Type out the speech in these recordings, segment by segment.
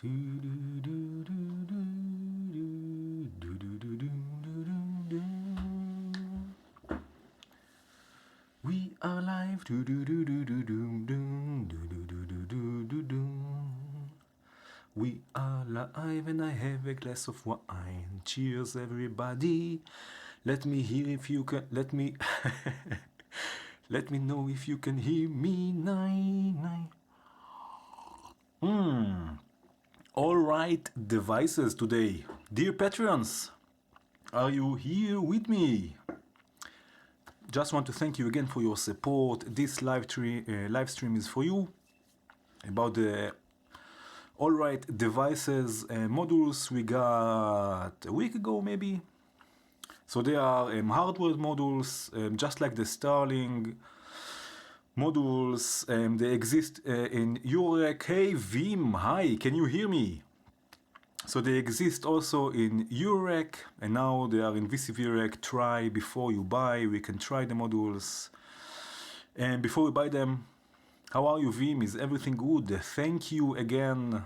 We are live. We are live and I have a glass of wine. Cheers everybody. Let me hear if you can. Let me let me know if you can hear me. Nine. All right, devices today. Dear Patreons, are you here with me? Just want to thank you again for your support. This live stream is for you about the all right devices modules we got a week ago maybe. So they are hardware modules, just like the Starlink modules. They exist in UREC. Hey Vim, hi, can you hear me? So they exist also in UREC, and now they are in VCV UREC. Try before you buy. We can try the modules. And before we buy them, how are you, Vim? Is everything good? Thank you again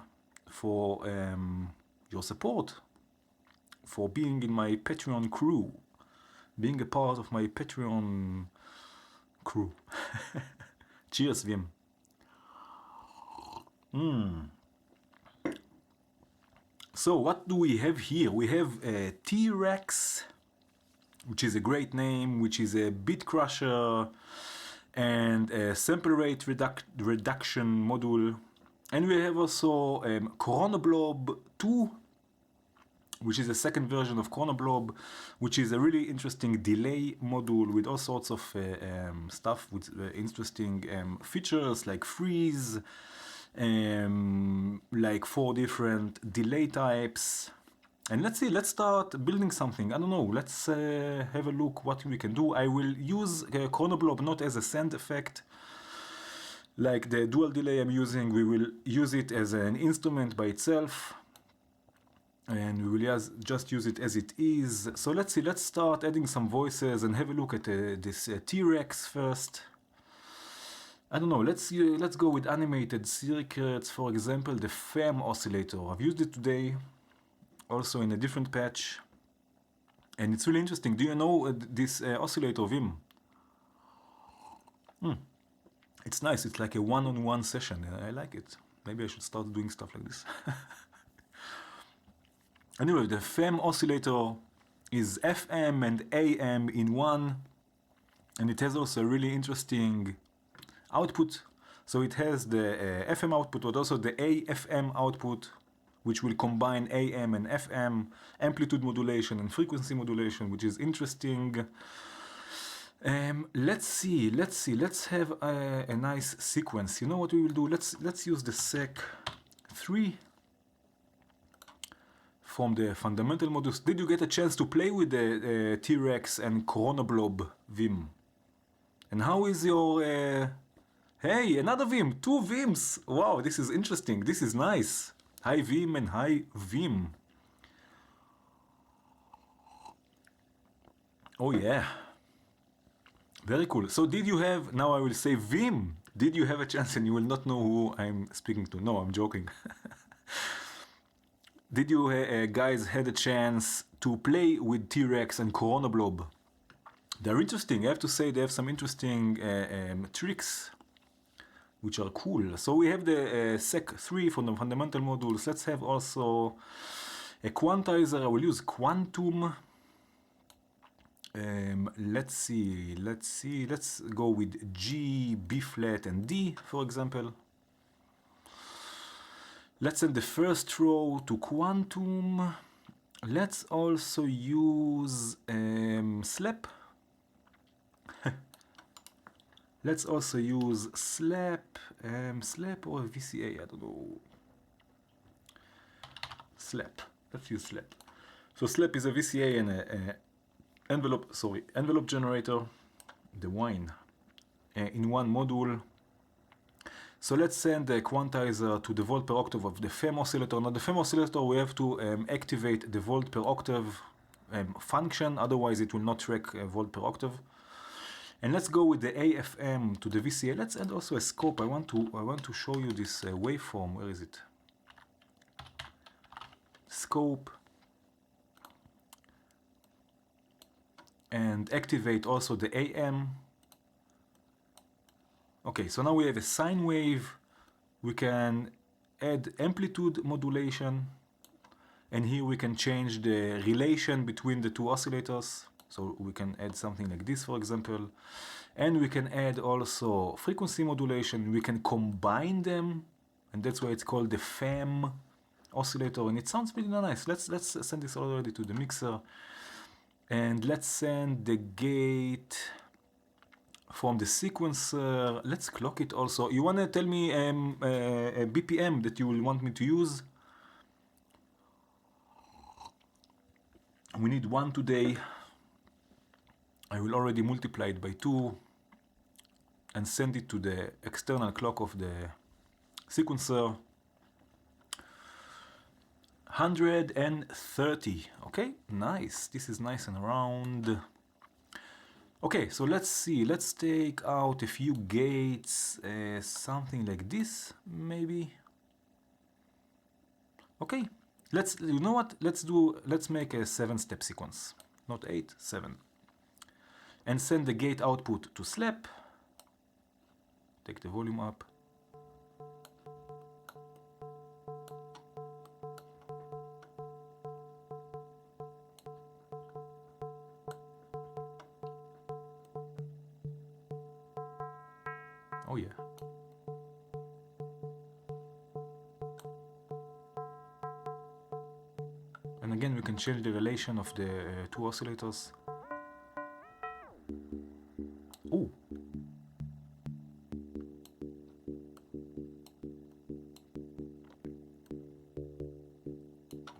for your support, for being in my Patreon crew, being a part of my Patreon crew. Cheers, Vim. So what do we have here? We have a t-wrex, which is a great name, which is a bit crusher and a sample rate reduction module. And we have also Chronoblob 2, which is a second version of Chronoblob, which is a really interesting delay module with all sorts of stuff with interesting features like freeze, like 4 different delay types. And let's start building something. I don't know, let's have a look what we can do. I will use Chronoblob not as a send effect like the dual delay I'm using. We will use it as an instrument by itself, and we will just use it as it is. So let's start adding some voices and have a look at this t-wrex first. I don't know, let's go with animated circuits, for example, the FEM oscillator. I've used it today, also in a different patch, and it's really interesting. Do you know this oscillator, Vim? It's nice, it's like a one-on-one session, I like it. Maybe I should start doing stuff like this. Anyway, the FEM oscillator is FM and AM in one, and it has also a really interesting output. So it has the FM output, but also the AFM output, which will combine AM and FM, amplitude modulation and frequency modulation, which is interesting. Let's have a nice sequence. You know what we will do? Let's use the Sec 3 from the fundamental modules. Did you get a chance to play with the t-wrex and Chronoblob, Vim? And how is your... Hey, another Vim, 2 Vims. Wow, this is interesting. This is nice. Hi Vim and hi Vim. Oh yeah. Very cool. So did you have, now I will say Vim, did you have a chance, and you will not know who I'm speaking to. No, I'm joking. Did you guys had a chance to play with t-wrex and Chronoblob? They're interesting. I have to say they have some interesting tricks, which are cool. So we have the Sec 3 from the fundamental modules. Let's have also a quantizer. I will use Quantum. Let's go with G, B flat and D, for example. Let's send the first row to Quantum. Let's also use Slap. Let's also use Slap or VCA, I don't know. Slap. Let's use Slap. So Slap is a VCA and a envelope generator, the wine, in one module. So let's send the quantizer to the volt per octave of the FEM oscillator. Now the FEM oscillator, we have to activate the volt per octave function, otherwise it will not track volt per octave. And let's go with the AFM to the VCA. Let's add also a scope. I want to show you this waveform. Where is it? scope, and activate also the AM. Okay, so now we have a sine wave. We can add amplitude modulation, and here we can change the relation between the two oscillators. So we can add something like this, for example. And we can add also frequency modulation. We can combine them, and that's why it's called the FEM oscillator, and it sounds really nice. Let's send this already to the mixer, and let's send the gate from the sequencer. Let's clock it also. You want to tell me a BPM that you will want me to use? We need 1 today. I will already multiply it by 2 and send it to the external clock of the sequencer. 130. Okay, nice. This is nice and round. Okay, so let's see. Let's take out a few gates, something like this, maybe. Okay, you know what? Let's make a 7-step sequence, not 8, 7, and send the gate output to slap. Take the volume up. Oh yeah. And again, we can change the relation of the two oscillators. Oh.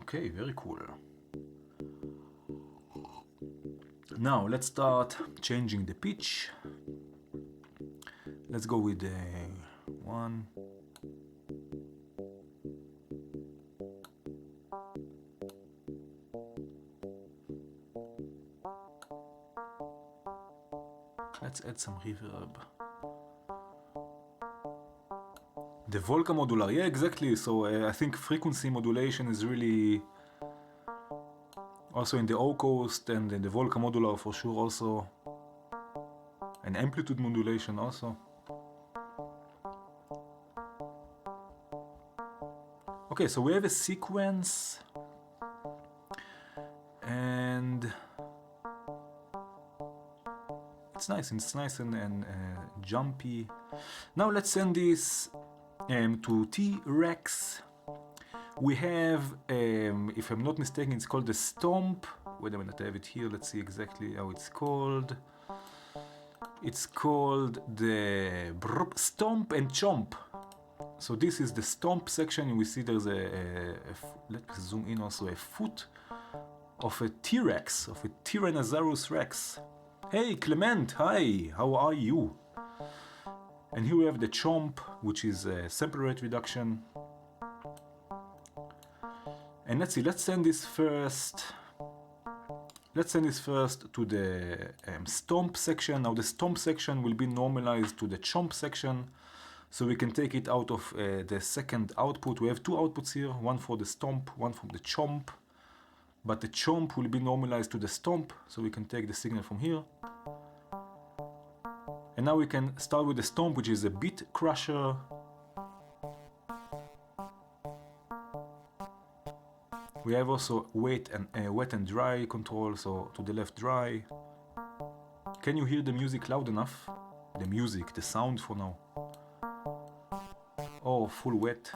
Okay, very cool. Now let's start changing the pitch. Let's go with the 1. Let's add some reverb. The Volca modular, yeah, exactly. So I think frequency modulation is really also in the O-Coast, and in the Volca modular for sure also. And amplitude modulation also. Okay, so we have a sequence, and it's nice and jumpy. Now let's send this to t-wrex. We have, if I'm not mistaken, it's called the stomp. Wait a minute, I have it here. Let's see exactly how it's called. It's called the stomp and chomp. So this is the stomp section. We see there's let's zoom in also, a foot of a T-Rex, of a Tyrannosaurus Rex. Hey Clement, hi, how are you? And here we have the chomp, which is a sample rate reduction. And let's see, let's send this first to the stomp section. Now the stomp section will be normalized to the chomp section, so we can take it out of the second output. We have two outputs here, one for the stomp, one from the chomp, but the chomp will be normalized to the stomp, so we can take the signal from here. And now we can start with the stomp, which is a beat crusher. We have also wet and dry control, so to the left dry. Can you hear the music loud enough? The music, the sound for now. Oh, full wet.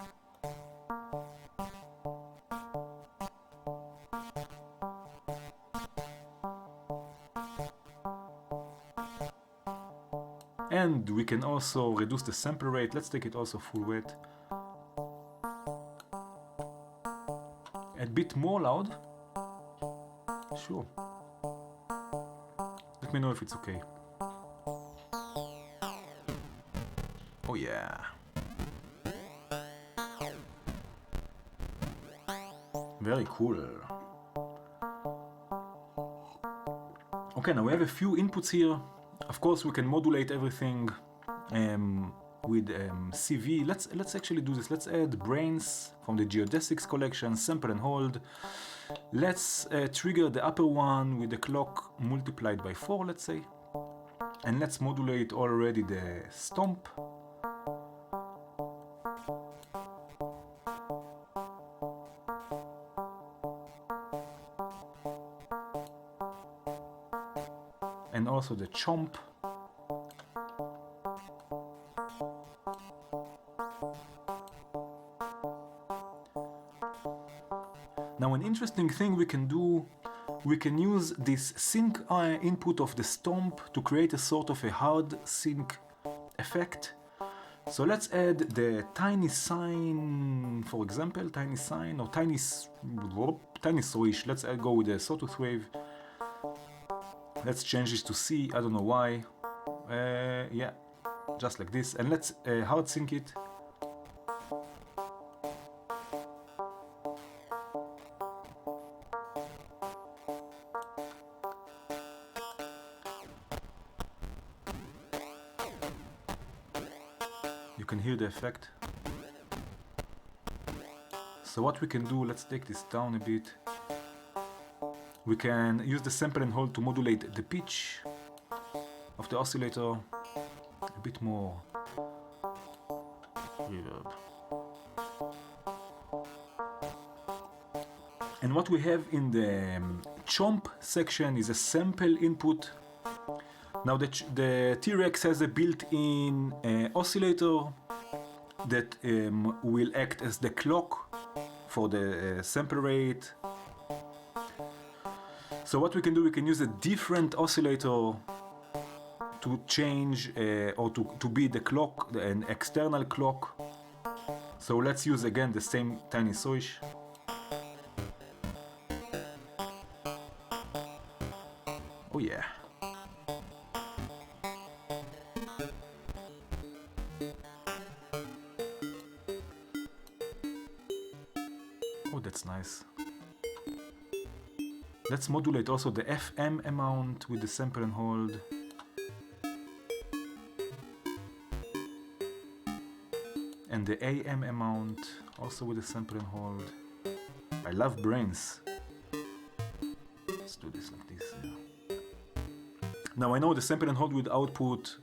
And we can also reduce the sample rate. Let's take it also full wet. A bit more loud. Sure. Let me know if it's okay. Oh yeah. Very cool. Okay, now we have a few inputs here. Of course, we can modulate everything with CV. Let's actually do this. Let's add brains from the geodesics collection, sample and hold. Let's trigger the upper one with the clock multiplied by 4, let's say. And let's modulate already the stomp. And also the chomp. Now an interesting thing we can do, we can use this sync input of the stomp to create a sort of a hard sync effect. So let's add the tiny sine, for example, tiny sine or tiny swish. Let's go with the sawtooth wave. Let's change this to C, I don't know why. Yeah, just like this. And let's hard sync it. You can hear the effect. So what we can do, let's take this down a bit. We can use the sample and hold to modulate the pitch of the oscillator. A bit more reverb. And what we have in the chomp section is a sample input. Now the t-wrex has a built-in oscillator that will act as the clock for the sample rate. So what we can do, we can use a different oscillator to change or to be the clock, an external clock. So let's use again the same tiny swish. Oh yeah. Oh, that's nice. Let's modulate also the FM amount with the sample and hold. And the AM amount also with the sample and hold. I love brains. Let's do this like this. Yeah. Now I know the sample and hold with output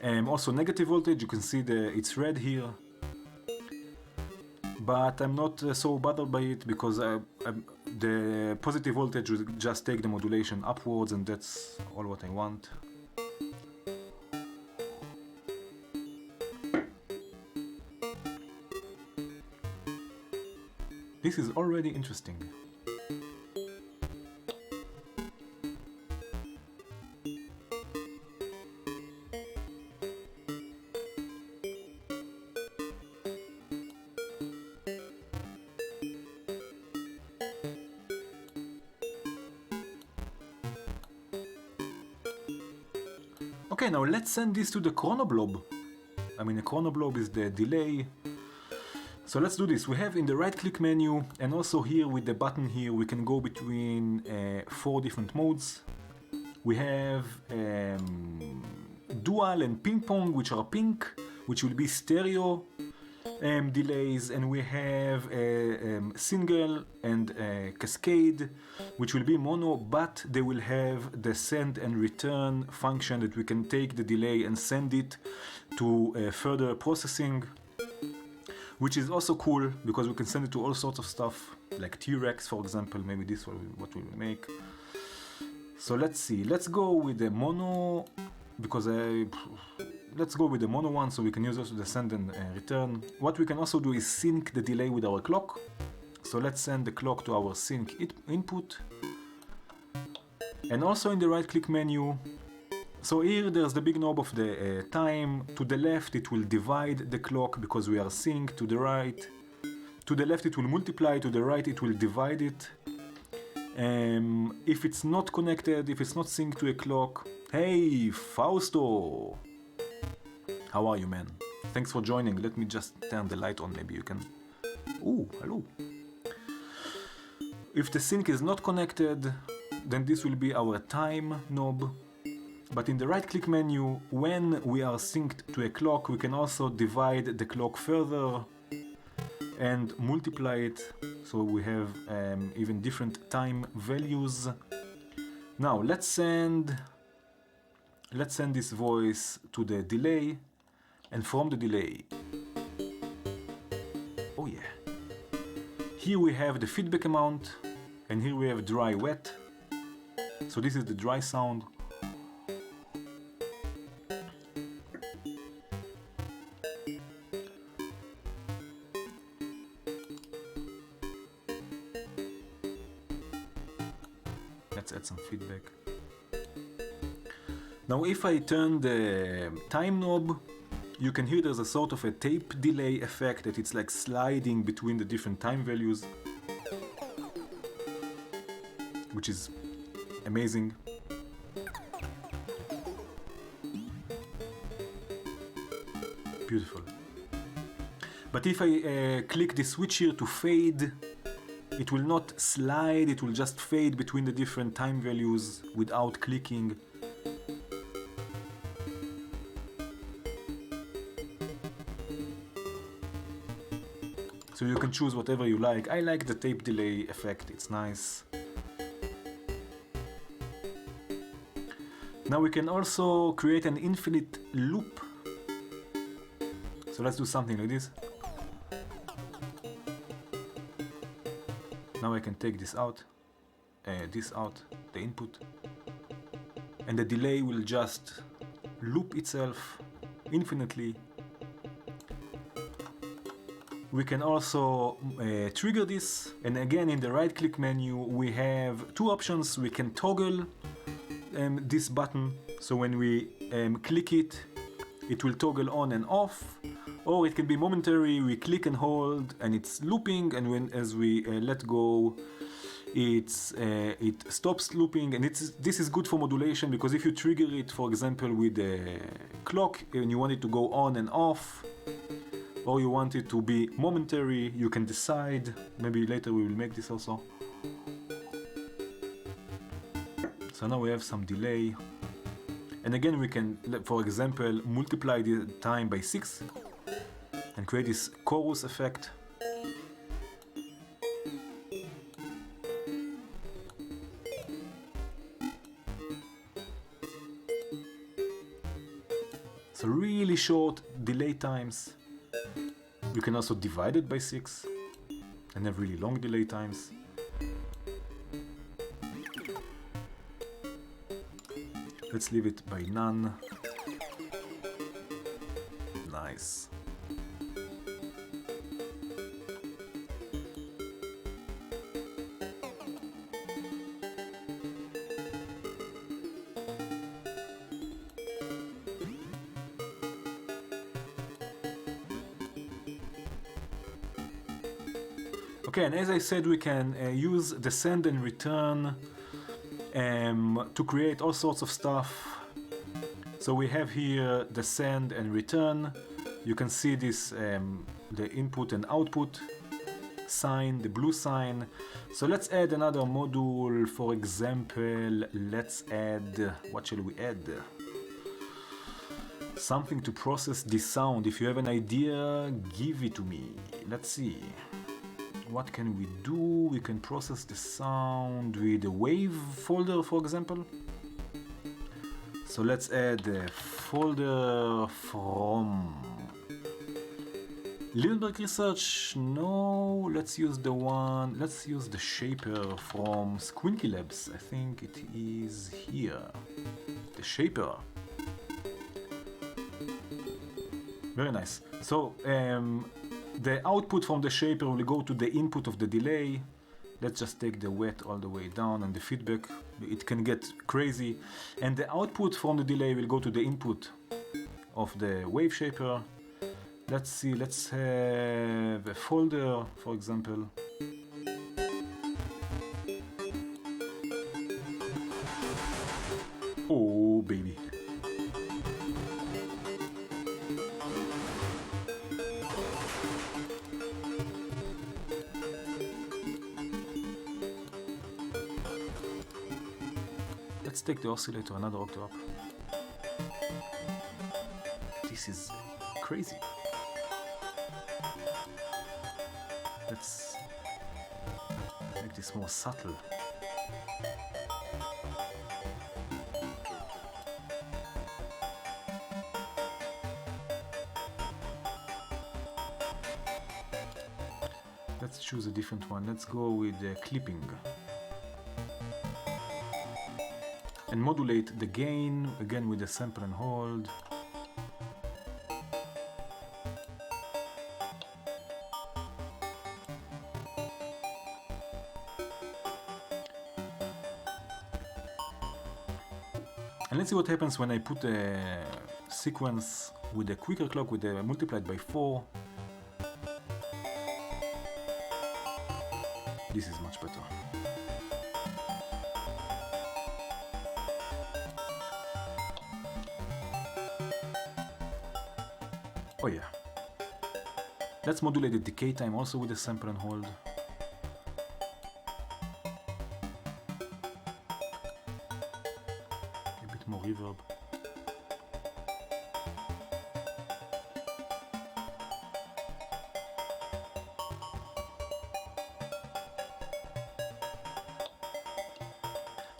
also negative voltage. You can see it's red here. But I'm not so bothered by it because the positive voltage will just take the modulation upwards, and that's all what I want. This is already interesting. Okay, now let's send this to the chronoblob. I mean, the chronoblob is the delay. So let's do this. We have in the right click menu, and also here with the button here, we can go between 4 different modes. We have dual and ping pong, which are pink, which will be stereo delays, and we have single and cascade, which will be mono, but they will have the send and return function that we can take the delay and send it to further processing, which is also cool because we can send it to all sorts of stuff like t-wrex, for example. Maybe this is what we will make. So let's see, let's go with the mono, because let's go with the mono one so we can use also the send and return. What we can also do is sync the delay with our clock. So let's send the clock to our sync input. And also in the right click menu, so here there's the big knob of the time. To the left it will divide the clock because we are sync. To the right, to the left it will multiply, to the right it will divide it. If it's not connected, if it's not synced to a clock. Hey Fausto! How are you, man? Thanks for joining. Let me just turn the light on, maybe you can... Ooh, hello. If the sync is not connected, then this will be our time knob. But in the right-click menu, when we are synced to a clock, we can also divide the clock further and multiply it, so we have even different time values. Now let's send this voice to the delay, and from the delay, oh yeah, here we have the feedback amount, and here we have dry wet. So this is the dry sound. Let's add some feedback. Now if I turn the time knob, you can hear there's a sort of a tape delay effect, that it's like sliding between the different time values, which is amazing. Beautiful. But if I click the switch here to fade, it will not slide, it will just fade between the different time values without clicking. So you can choose whatever you like. I like the tape delay effect, it's nice. Now we can also create an infinite loop. So let's do something like this. Now I can take this out, the input, and the delay will just loop itself infinitely. We can also trigger this, and again in the right click menu we have two options. We can toggle this button, so when we click it, it will toggle on and off, or it can be momentary. We click and hold and it's looping, and as we let go, it stops looping. And this is good for modulation, because if you trigger it, for example with the clock, and you want it to go on and off, or you want it to be momentary, you can decide. Maybe later we will make this also. So now we have some delay, and again we can, for example, multiply the time by 6 and create this chorus effect. So really short delay times. You can also divide it by 6 and have really long delay times. Let's leave it by none. Nice. Okay, and as I said, we can use the send and return to create all sorts of stuff. So we have here the send and return. You can see this, the input and output sign, the blue sign. So let's add another module. For example, let's add, what shall we add? Something to process this sound. If you have an idea, give it to me. Let's see. What can we do? We can process the sound with a wave folder, for example. So let's add a folder from Lindbergh Research. No, let's use the shaper from Squinky Labs. I think it is here. The shaper. Very nice. So the output from the shaper will go to the input of the delay. Let's just take the wet all the way down, and the feedback, it can get crazy. And the output from the delay will go to the input of the wave shaper. Let's see, let's have a folder, for example. Oh, baby. Let's take the oscillator another octave up. this is crazy. Let's make this more subtle. Let's choose a different one. Let's go with clipping. And modulate the gain, again with the sample and hold. And let's see what happens when I put a sequence with a quicker clock with a multiplied by 4. This is much better. Oh yeah. Let's modulate the decay time also with the sample and hold. A bit more reverb.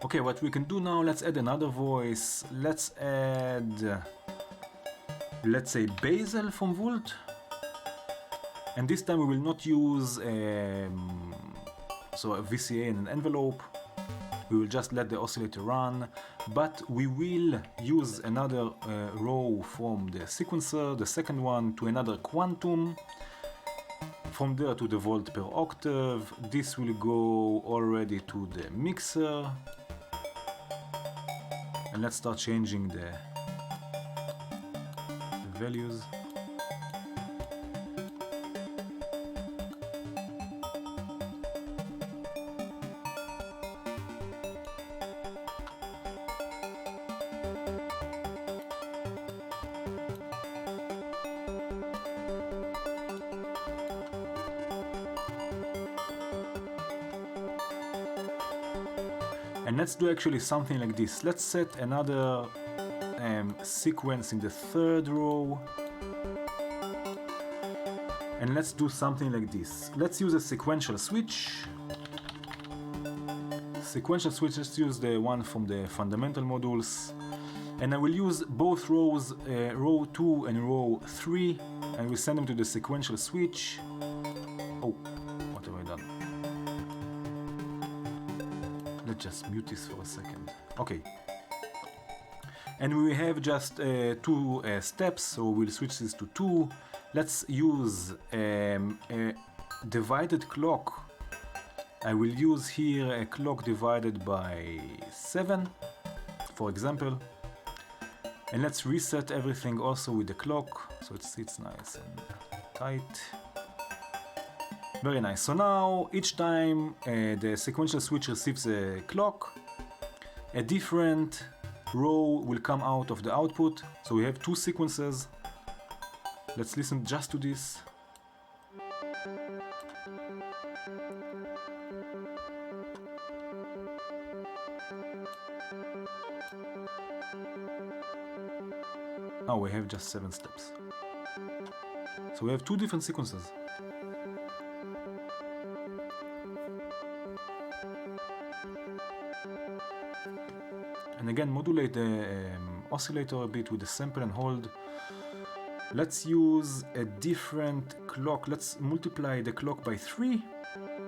Okay, what we can do now, let's add another voice. Let's add, let's say, Basil from Volt. And this time we will not use a VCA and an envelope. We will just let the oscillator run, but we will use another row from the sequencer, the second one, to another quantum. From there to the volt per octave. This will go already to the mixer. And let's start changing the values. And let's do actually something like this. Let's set another sequence in the third row. And let's do something like this. Let's use a sequential switch. Sequential switch, let's use the one from the fundamental modules. And I will use both rows, row 2 and row 3. And we'll send them to the sequential switch. Oh, what have I done? Let's just mute this for a second. Okay. And we have just 2 steps, so we'll switch this to 2. Let's use a divided clock. I will use here a clock divided by 7, for example. And let's reset everything also with the clock, so it sits nice and tight. Very nice. So now each time the sequential switch receives a clock, a different row will come out of the output. So we have 2 sequences. Let's listen just to this. Now we have just 7 steps. So we have 2 different sequences. And again, modulate the oscillator a bit with the sample and hold. Let's use a different clock. Let's multiply the clock by 3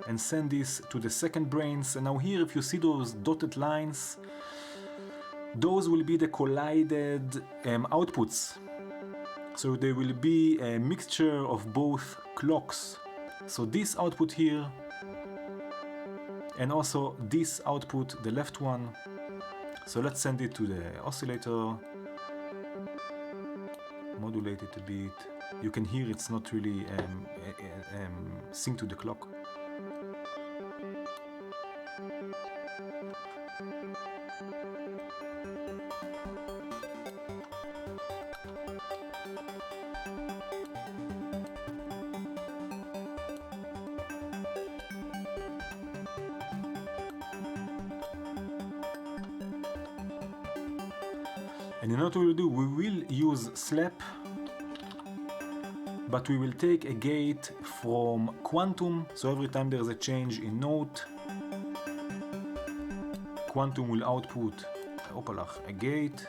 and send this to the second brains. And now here, if you see those dotted lines, those will be the collided outputs. So there will be a mixture of both clocks. So this output here, and also this output, the left one. So let's send it to the oscillator, modulate it a bit. You can hear it's not really synced to the clock. And in what we will do, we will use slap but we will take a gate from quantum, so every time there is a change in note, quantum will output a gate.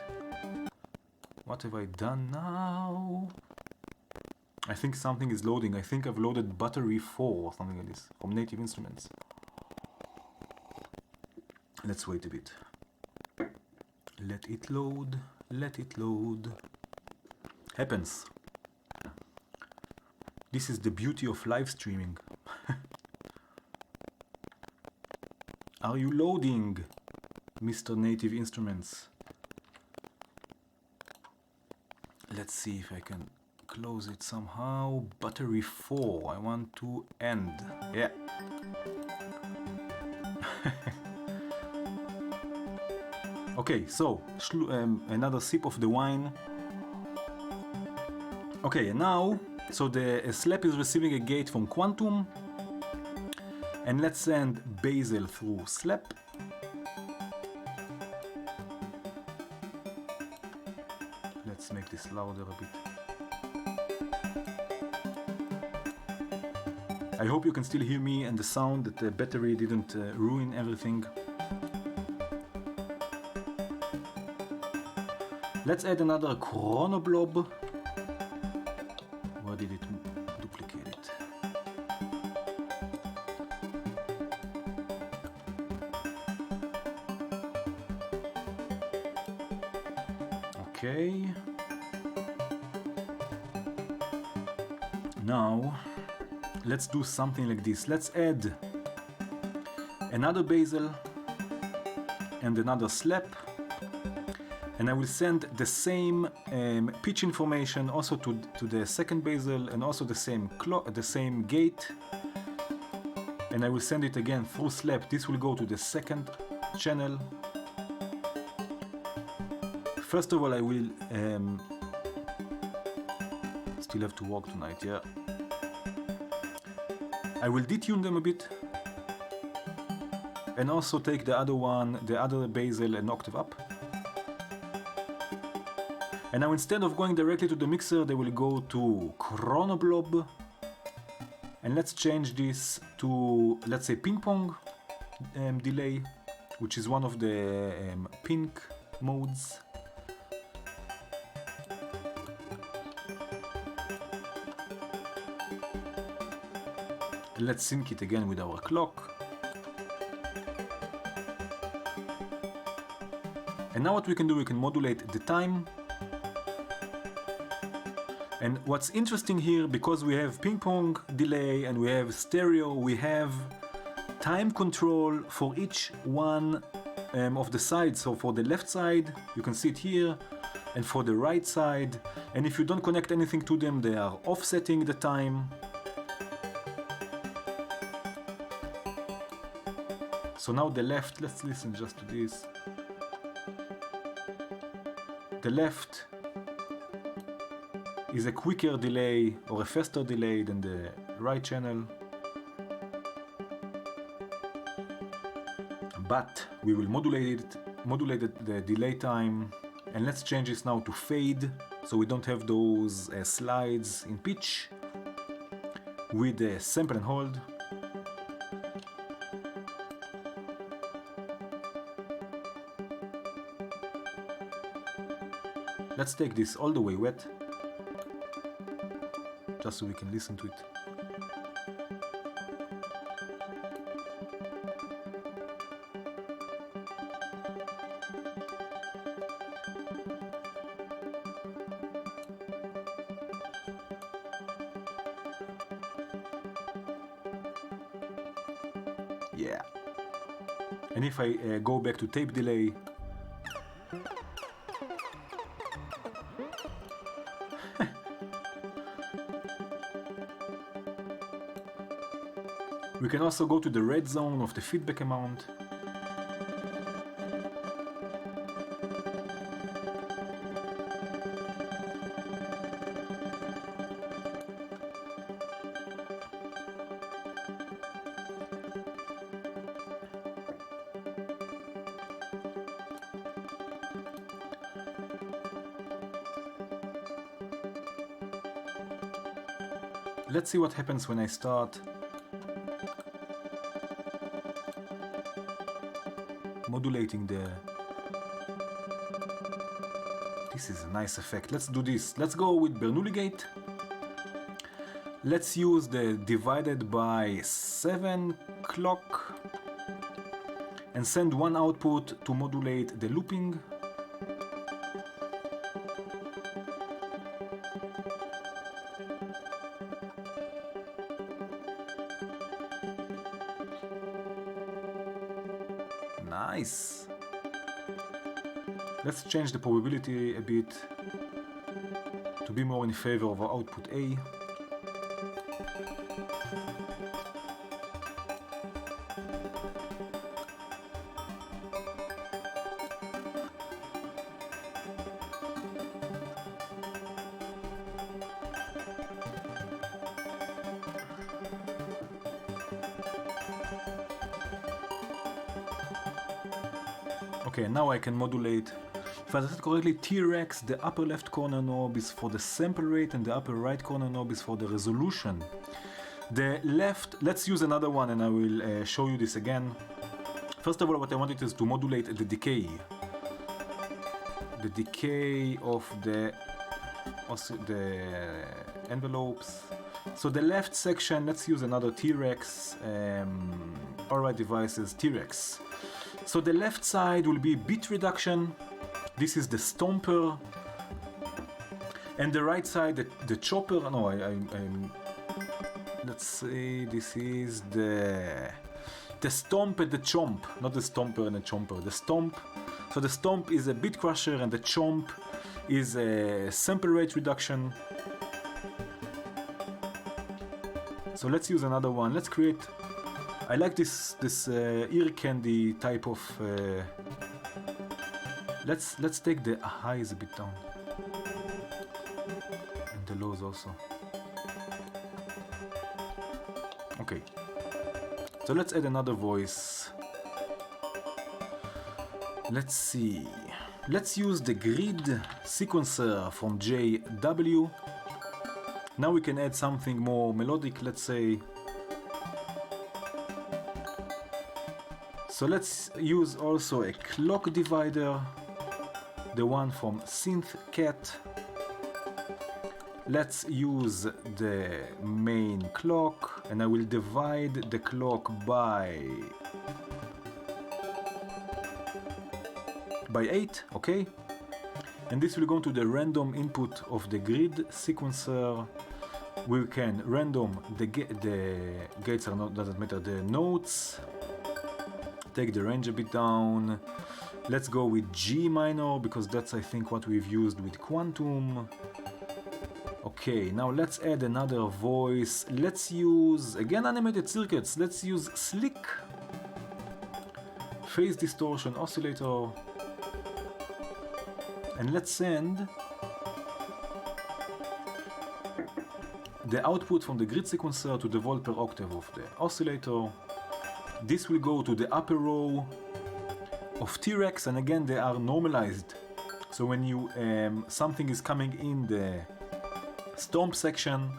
What have I done now? I think something is loading. I think I've loaded battery 4 or something like this from Native Instruments. Let's wait a bit. Let it load, let it load. Happens. This is the beauty of live streaming. Are you loading, Mr. Native Instruments? Let's see if I can close it somehow. Battery 4. I want to end. Yeah. Okay, so another sip of the wine. Okay, and now, so the slap is receiving a gate from quantum, and let's send basal through slap. Let's make this louder a bit. I hope you can still hear me and the sound, that the battery didn't ruin everything. Let's add another chronoblob. Where did it duplicate it? Okay. Now, let's do something like this. Let's add another basal and another slap. And I will send the same pitch information also to the second basal, and also the same gate. And I will send it again through slap. This will go to the second channel. First of all, I will still have to work tonight, yeah. I will detune them a bit, and also take the other basal an octave up. And now, instead of going directly to the mixer, they will go to chronoblob. And let's change this to, let's say, ping pong delay, which is one of the pink modes. Let's sync it again with our clock. And now what we can do, we can modulate the time. And what's interesting here, because we have ping pong delay and we have stereo, we have time control for each one of the sides. So for the left side, you can see it here, and for the right side. And if you don't connect anything to them, they are offsetting the time. So now the left, let's listen just to this. The left is a quicker delay or a faster delay than the right channel. But we will modulate the delay time, and let's change this now to fade, so we don't have those slides in pitch, with the sample and hold. Let's take this all the way wet, just so we can listen to it. Yeah. And if I go back to tape delay, we can also go to the red zone of the feedback amount. let's see what happens when I start modulating the... This is a nice effect. Let's do this. Let's go with Bernoulli gate. Let's use the divided by 7 clock and send one output to modulate the looping. Nice. Let's change the probability a bit to be more in favor of our output A. Okay, now I can modulate. If I said correctly, t-wrex, the upper left corner knob is for the sample rate and the upper right corner knob is for the resolution. The left, let's use another one and I will show you this again. First of all, what I wanted is to modulate the decay. The decay of the envelopes. So the left section, let's use another t-wrex, alright devices, t-wrex. So the left side will be bit reduction. This is the stomper. And the right side, the chopper. No, let's say this is the stomp and the chomp. Not the stomper and the chomper. The stomp. So the stomp is a bit crusher and the chomp is a sample rate reduction. So let's use another one. Let's create... I like this ear candy type of... Let's take the highs a bit down. And the lows also. Okay. So let's add another voice. Let's see. Let's use the grid sequencer from JW. Now we can add something more melodic, let's say. So let's use also a clock divider, the one from SynthCat. Let's use the main clock and I will divide the clock by 8, okay? And this will go to the random input of the grid sequencer. We can random the gates are not, doesn't matter, the notes. Take the range a bit down. Let's go with G minor because that's I think what we've used with Quantum. Okay, now let's add another voice. Let's use again animated circuits. Let's use Slick, phase distortion oscillator, and let's send the output from the grid sequencer to the volt per octave of the oscillator. This will go to the upper row of t-wrex, and again they are normalized. So when you something is coming in the stomp section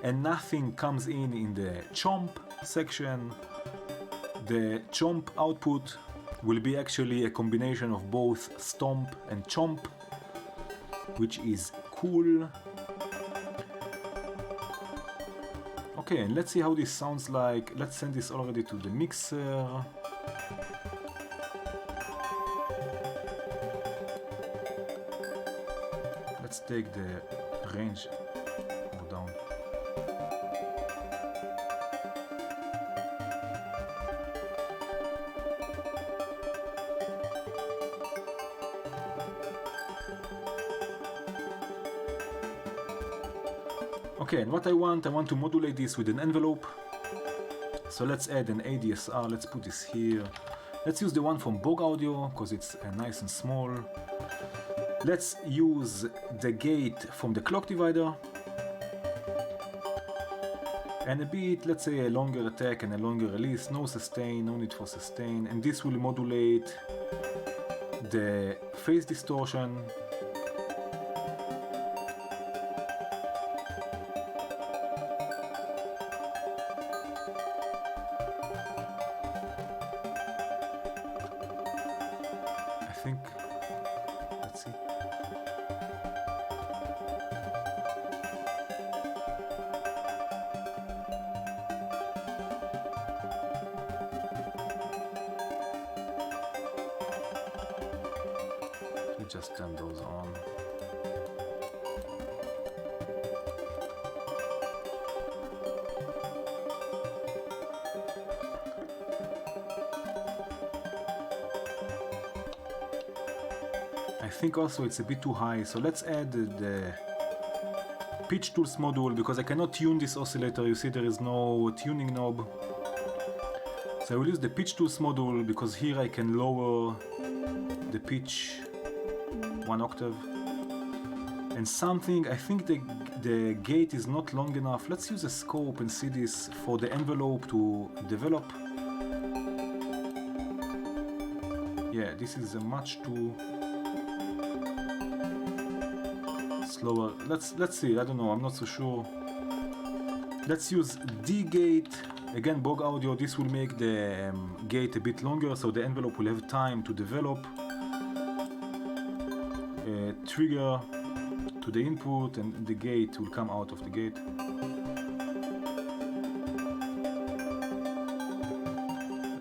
and nothing comes in the chomp section, the chomp output will be actually a combination of both stomp and chomp, which is cool. Okay, and let's see how this sounds like. Let's send this already to the mixer. Let's take the range more down. Okay, and what I want to modulate this with an envelope. So let's add an ADSR, let's put this here. Let's use the one from Bog Audio, because it's nice and small. Let's use the gate from the clock divider. And a bit, let's say a longer attack and a longer release, no sustain, no need for sustain. And this will modulate the phase distortion. think, let's see. We just turn those on. I think also it's a bit too high, so let's add the pitch tools module, because I cannot tune this oscillator. You see there is no tuning knob. So I will use the pitch tools module because here I can lower the pitch 1 octave. And something, I think the gate is not long enough. Let's use a scope and see this for the envelope to develop. Yeah, this is a much too slower. Let's see, I don't know, I'm not so sure. Let's use D gate. Again, Bog Audio, this will make the gate a bit longer, so the envelope will have time to develop. Trigger to the input, and the gate will come out of the gate.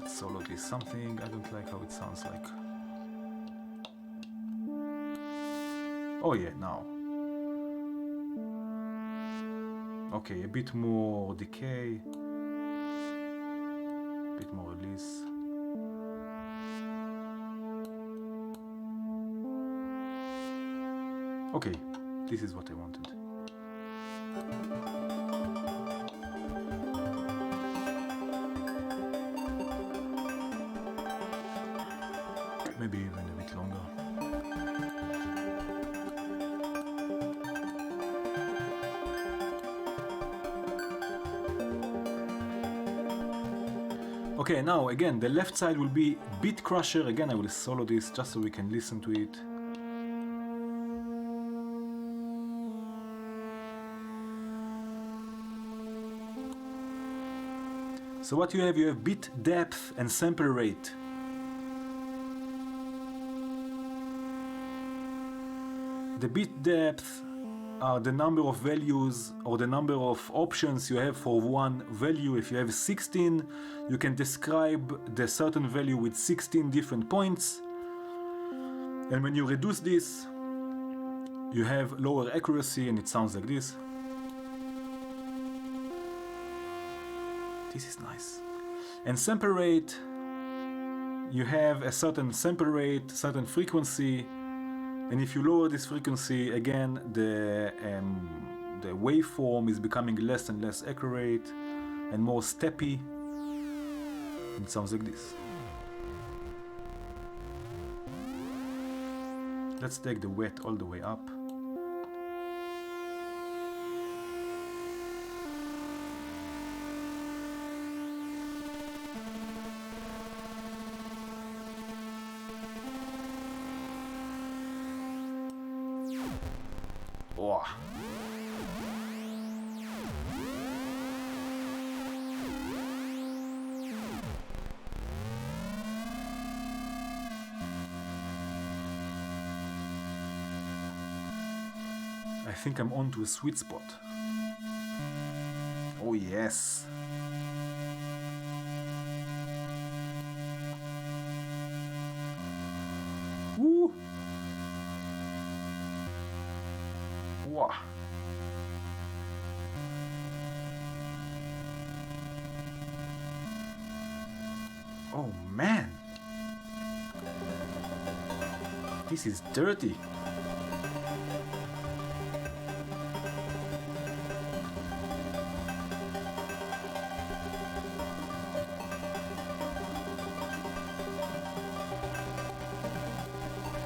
Let's solo this something. I don't like how it sounds like. Oh yeah, now. Okay, a bit more decay. A bit more release. Okay, this is what I wanted. Maybe even a bit longer. Okay, now again, the left side will be Beat Crusher. Again, I will solo this just so we can listen to it. So what you have bit depth and sample rate. The bit depth are the number of values or the number of options you have for one value. If you have 16, you can describe the certain value with 16 different points. And when you reduce this, you have lower accuracy and it sounds like this. This is nice. And sample rate, you have a certain sample rate, certain frequency, and if you lower this frequency, again, the waveform is becoming less and less accurate and more steppy. It sounds like this. Let's take the wet all the way up. Oh. I think I'm on to a sweet spot. Oh yes. Woo. Wow. Oh man, this is dirty.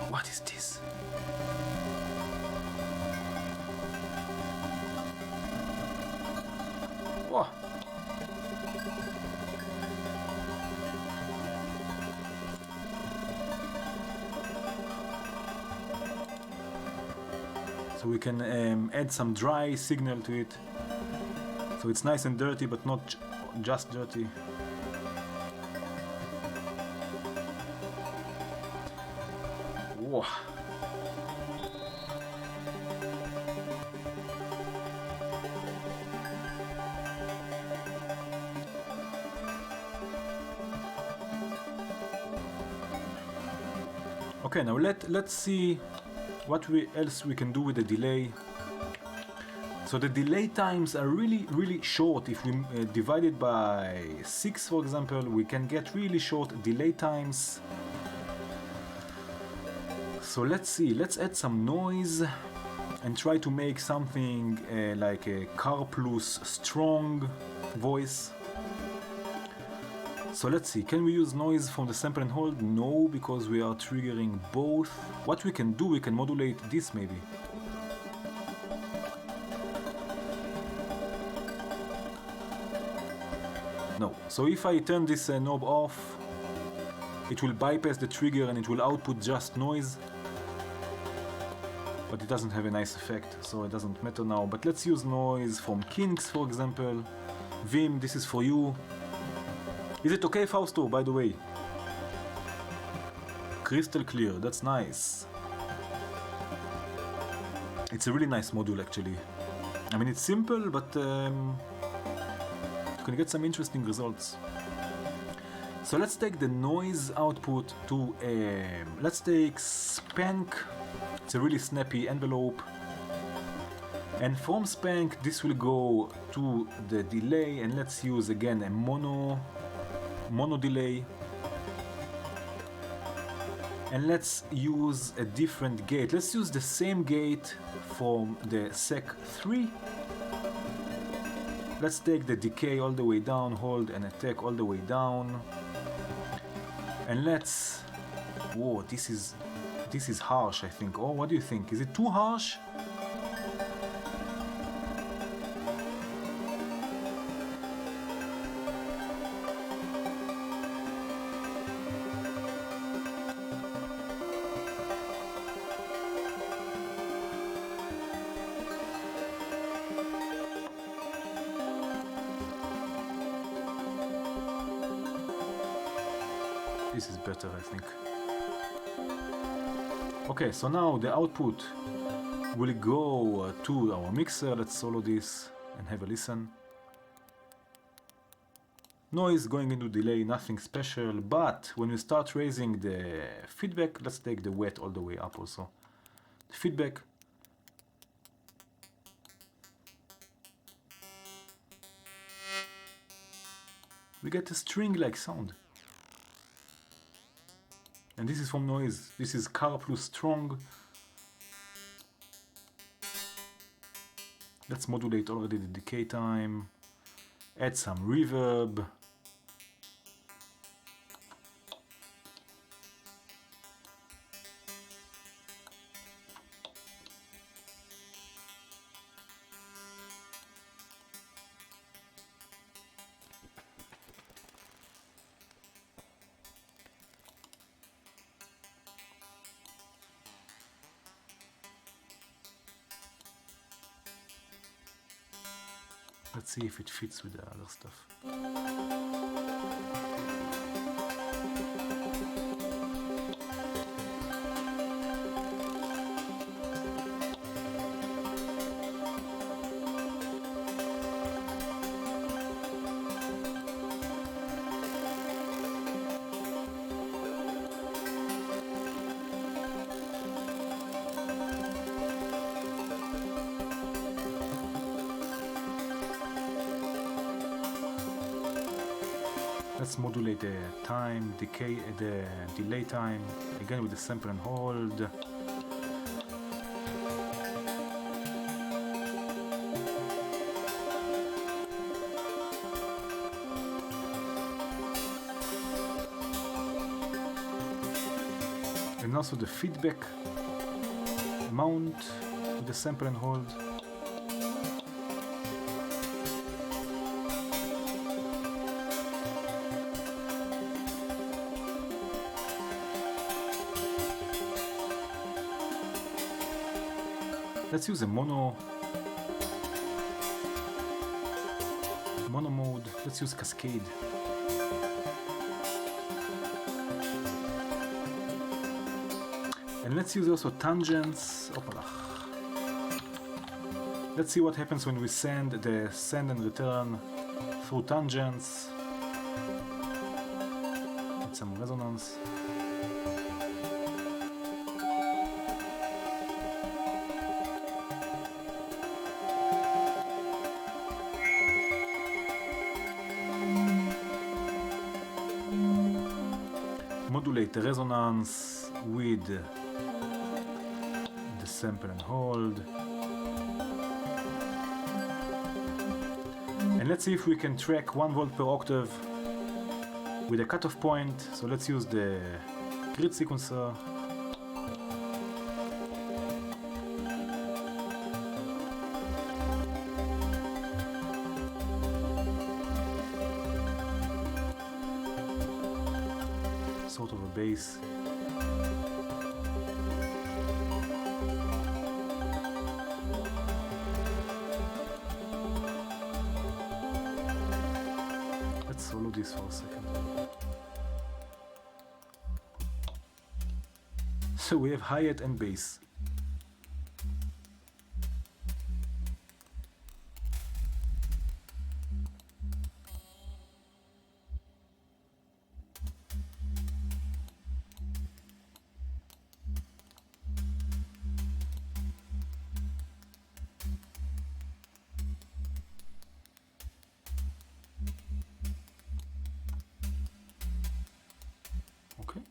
What is this? Whoa. So we can add some dry signal to it. So it's nice and dirty, but not just dirty. Whoa. Okay, now let's see what else we can do with the delay. So the delay times are really short. If we divide it by 6, for example, we can get really short delay times. So let's see, let's add some noise and try to make something like a car plus strong voice. So let's see, can we use noise from the sample and hold? No, because we are triggering both. What we can do, we can modulate this maybe. No, so if I turn this knob off, it will bypass the trigger and it will output just noise. But it doesn't have a nice effect, so it doesn't matter now. But let's use noise from Kinks, for example. Vim, this is for you. Is it okay, Fausto, by the way? Crystal clear, that's nice. It's a really nice module, actually. I mean, it's simple, but you can get some interesting results. So let's take the noise output to, let's take Spank. It's a really snappy envelope. And from Spank, this will go to the delay, and let's use again a mono delay. And let's use a different gate. Let's use the same gate from the Sec3. Let's take the decay all the way down, hold and attack all the way down. And let's... Whoa, this is harsh, I think. Oh, what do you think? Is it too harsh? This is better, I think. Okay, so now the output will go to our mixer. Let's solo this and have a listen. Noise going into delay, nothing special, but when we start raising the feedback, let's take the wet all the way up also. The feedback. We get a string-like sound. And this is from noise. This is car plus strong. Let's modulate already the decay time. Add some reverb. Let's see if it fits with the other stuff. Let's modulate the time, the delay time, again with the sample and hold. And also the feedback amount with the sample and hold. Let's use a mono mode. Let's use cascade. And let's use also tangents. Opala. Let's see what happens when we send the send and return through tangents. Get some resonance. Modulate the resonance with the sample and hold. And let's see if we can track 1 volt per octave with a cutoff point. So let's use the grid sequencer. Sort of a bass. Let's solo this for a second. So we have hi-hat and bass. Okay.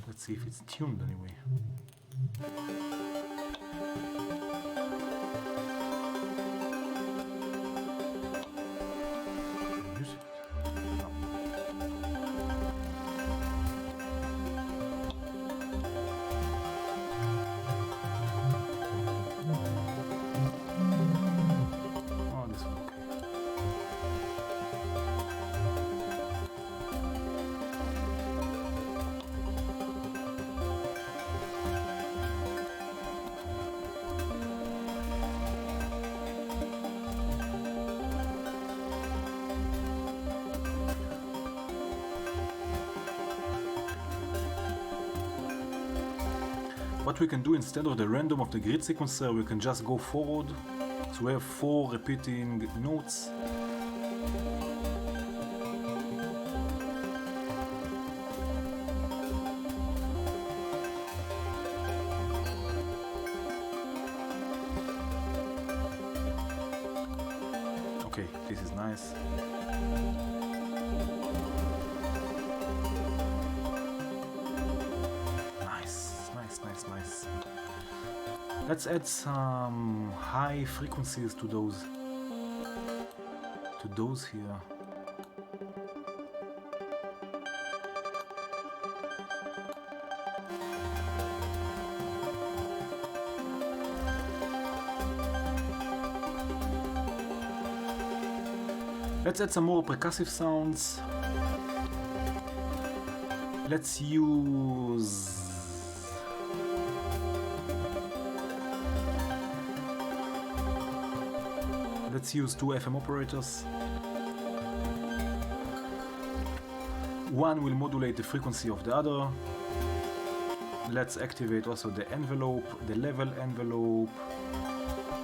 Let's see if it's tuned anyway. Music. Oh, this one, okay. What we can do instead of the random of the grid sequencer, we can just go forward. So we have 4 repeating notes. Okay, this is nice. Nice. Let's add some high frequencies to those here. Let's add some more percussive sounds. Let's use two FM operators. One will modulate the frequency of the other. Let's activate also the envelope, the level envelope,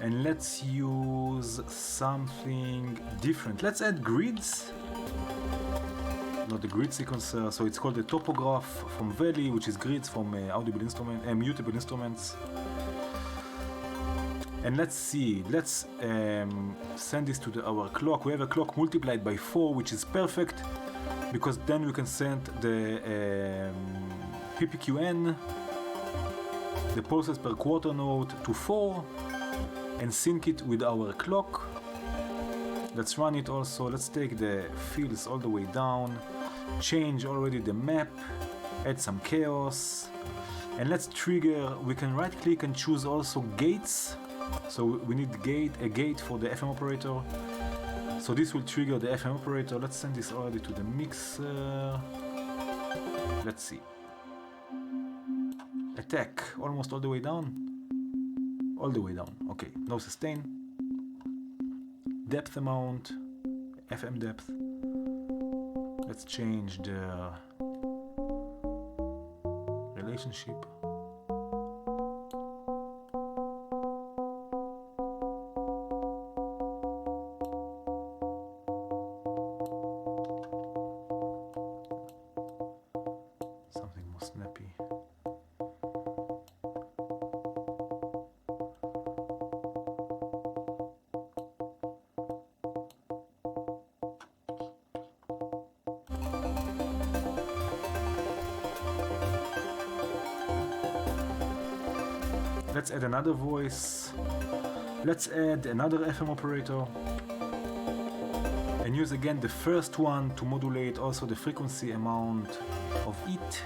and let's use something different. Let's add grids. Not the grid sequencer, so it's called the topograph from Valley, which is grids from audible instrument and mutable instruments. And let's see, let's send this to our clock. We have a clock multiplied by 4, which is perfect, because then we can send the PPQN, the pulses per quarter note, to 4 and sync it with our clock. Let's run it also. Let's take the fields all the way down, change already the map, add some chaos, and let's trigger. We can right click and choose also gates. So we need a gate for the FM operator. So this will trigger the FM operator. Let's send this already to the mixer. Let's see. Attack, almost all the way down. All the way down, okay. No sustain. Depth amount, FM depth. Let's change the relationship. Something more snappy. Let's add another voice. Let's add another FM operator. And use again the first one to modulate also the frequency amount of it.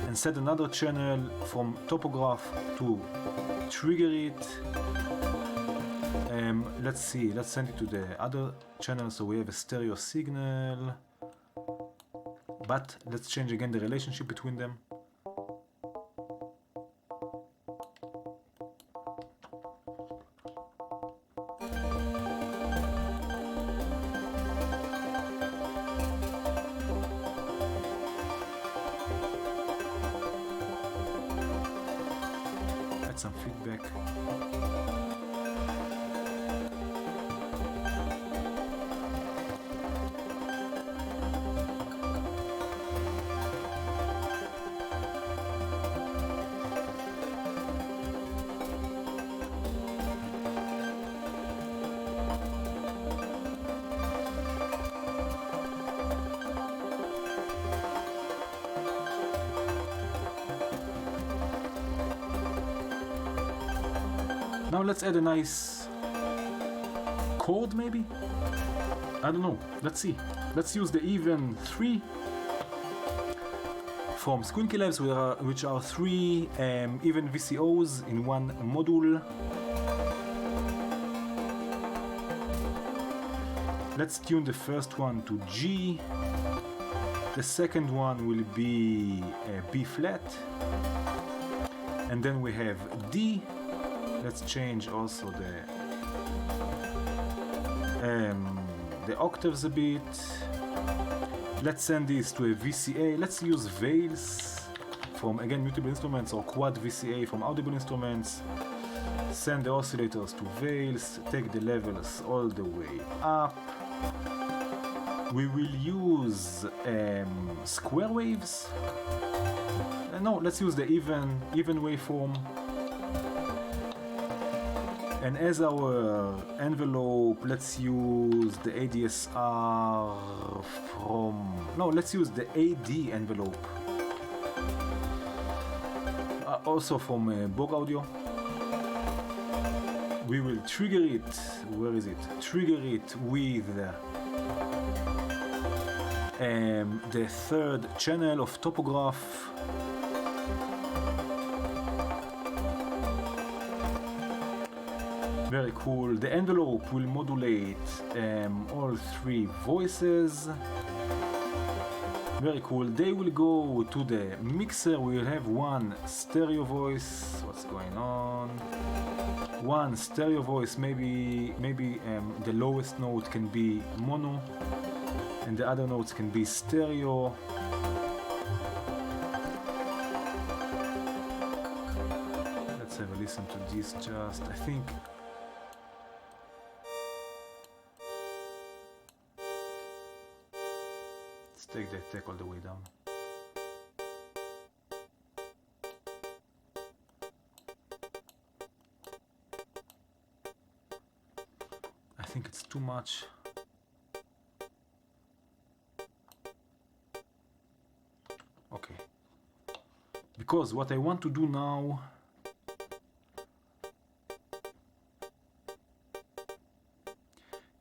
And set another channel from topograph to trigger it. Let's see, let's send it to the other channel so we have a stereo signal. But let's change again the relationship between them. Some feedback. Now let's add a nice chord maybe? I don't know, let's see. Let's use the even 3 from Squinky Labs, which are 3 even VCOs in one module. Let's tune the first one to G. The second one will be B flat. And then we have D. Let's change also the octaves a bit. Let's send this to a VCA. Let's use veils from again mutable instruments or quad VCA from audible instruments. Send the oscillators to veils. Take the levels all the way up. We will use square waves. No, let's use the even waveform. And as our envelope, let's use the ADSR from... No, let's use the AD envelope. Also from Borg Audio. We will trigger it, where is it? Trigger it with the third channel of topograph. Very cool. The envelope will modulate all 3 voices. Very cool. They will go to the mixer. We will have one stereo voice. What's going on? One stereo voice. Maybe the lowest note can be mono, and the other notes can be stereo. Let's have a listen to this. Just I think. Take the attack all the way down. I think it's too much. Okay. Because what I want to do now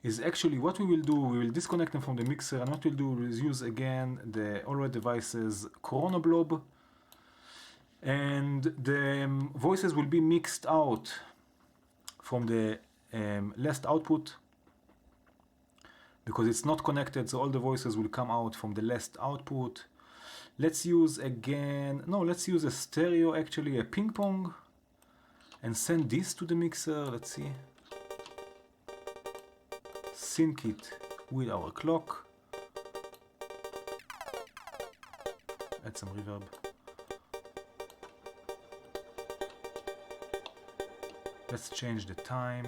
is actually what we will do, we will disconnect them from the mixer, and what we'll do is use again the Allred Devices Corona blob, and the voices will be mixed out from the last output because it's not connected, so all the voices will come out from the last output. Let's use again, no, let's use a stereo, actually a ping pong, and send this to the mixer. Let's see. Sync it with our clock. Add some reverb. Let's change the time.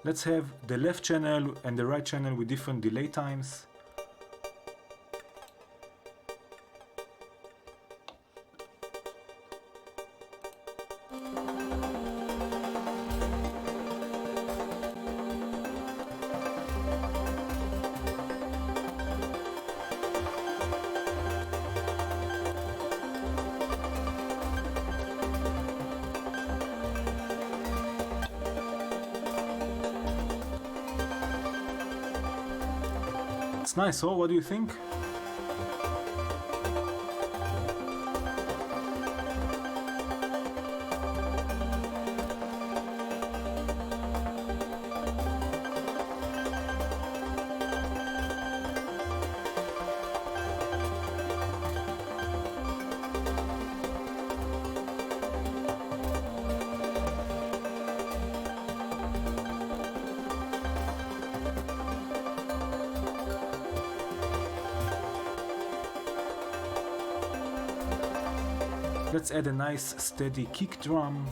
Let's have the left channel and the right channel with different delay times. It's nice, oh, what do you think? Let's add a nice steady kick drum.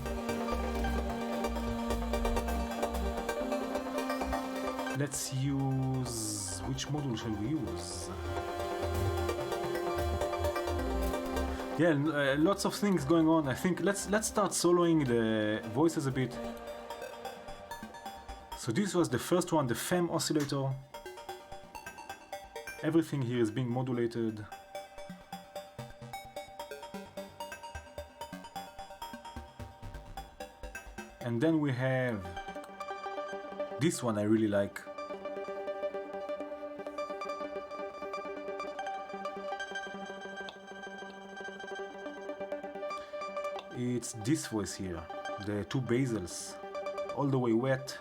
Let's use, which module shall we use? Yeah, lots of things going on. I think let's start soloing the voices a bit. So this was the first one, the FEM oscillator. Everything here is being modulated. And then we have this one I really like. It's this voice here, the two basals, all the way wet.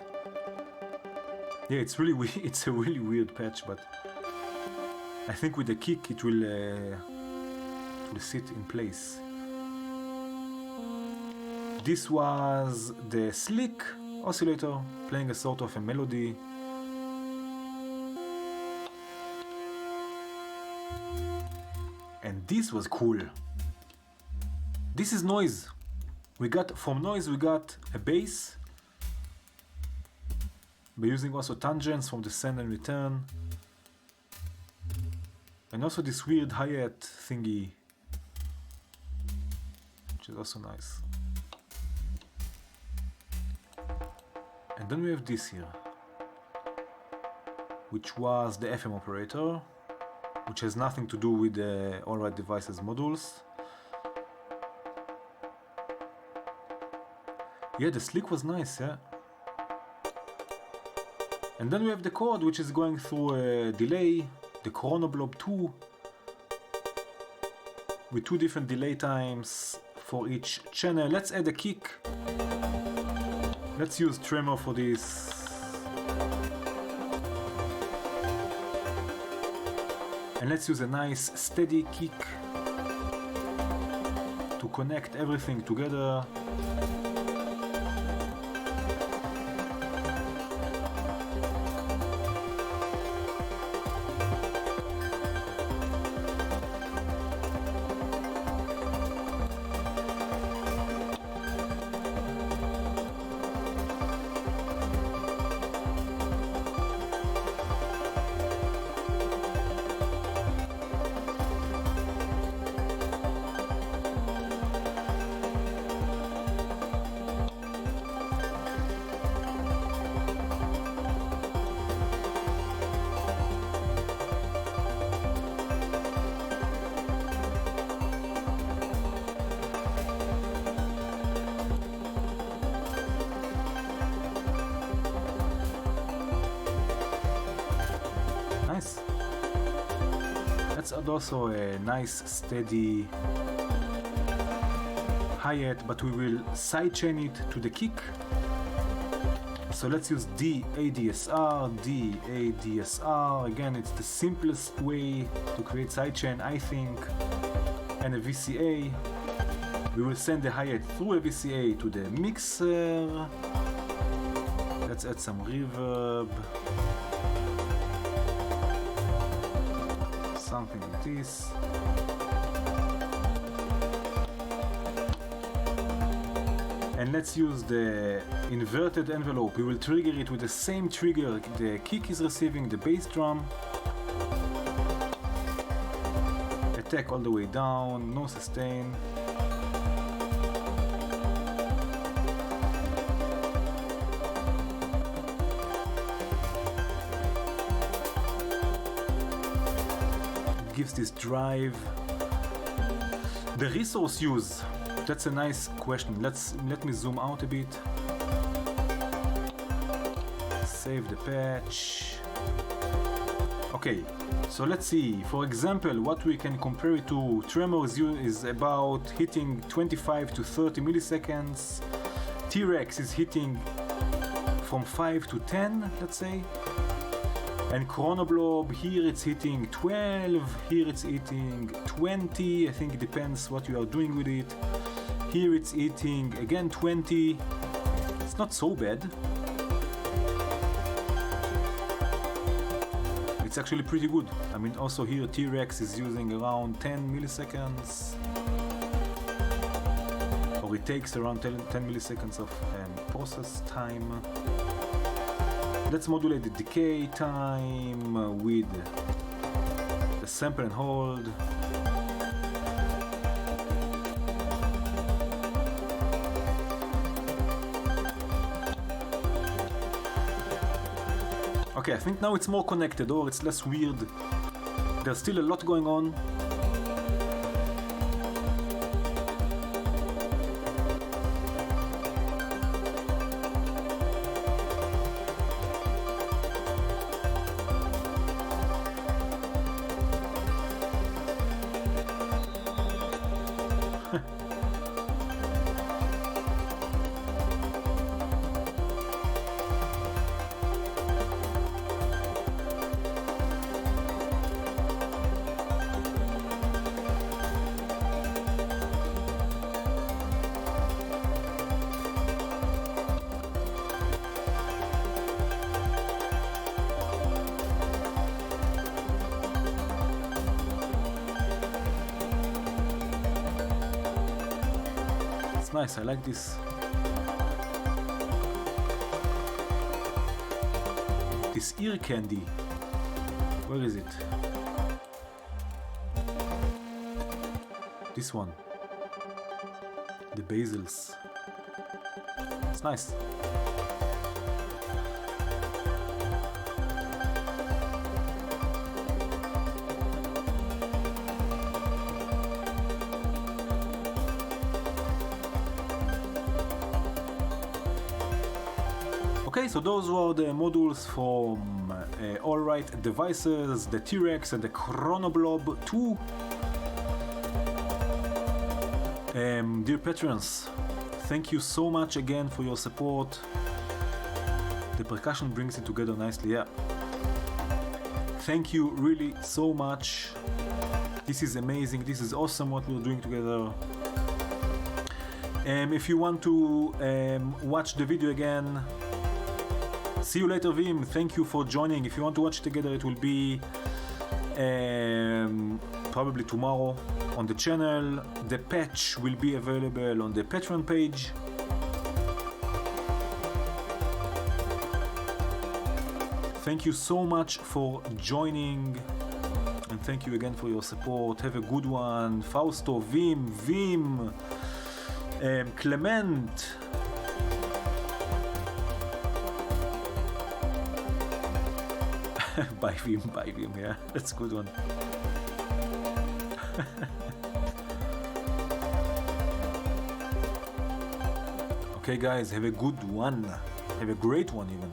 Yeah, it's really weird. It's a really weird patch, but I think with the kick it will sit in place. This was the slick oscillator playing a sort of a melody. And this was cool. This is noise. From noise we got a bass by using also tangents from the send and return. And also this weird hi-hat thingy, which is also nice. And then we have this here, which was the FM operator, which has nothing to do with the Allright Devices modules. Yeah, the slick was nice, yeah. And then we have the chord, which is going through a delay, the Chronoblob 2, with two different delay times for each channel. Let's add a kick. Let's use tremor for this. And let's use a nice steady kick to connect everything together. Nice. Let's add also a nice steady hi-hat, but we will sidechain it to the kick. So let's use D-ADSR, D-ADSR. Again, it's the simplest way to create sidechain, I think. And a VCA. We will send the hi-hat through a VCA to the mixer. Let's add some reverb. Something like this. And let's use the inverted envelope. We will trigger it with the same trigger the kick is receiving, the bass drum. Attack all the way down, no sustain. Gives this drive. The resource use, that's a nice question. Let me zoom out a bit. Save the patch. Okay, so let's see. For example, what we can compare it to, tremors is about hitting 25 to 30 milliseconds. T-wrex is hitting from 5 to 10, let's say. And Chronoblob, here it's hitting 12, here it's hitting 20, I think it depends what you are doing with it. Here it's hitting again 20, it's not so bad. It's actually pretty good. I mean, also here T-wrex is using around 10 milliseconds. Or it takes around 10 milliseconds of process time. Let's modulate the decay time with the sample and hold. Okay, I think now it's more connected, or it's less weird. There's still a lot going on. Nice, I like this. This ear candy. Where is it? This one. The basils. It's nice. Okay, so those were the modules from Allright devices, the T-wrex and the Chronoblob 2. Dear patrons, thank you so much again for your support. The percussion brings it together nicely, yeah. Thank you really so much. This is amazing, this is awesome what we're doing together. If you want to watch the video again, see you later, Vim. Thank you for joining. If you want to watch it together, it will be probably tomorrow on the channel. The patch will be available on the Patreon page. Thank you so much for joining, and thank you again for your support. Have a good one. Fausto, Vim, Clement. Bye Vim, yeah, that's a good one. Okay guys, have a good one. Have a great one even.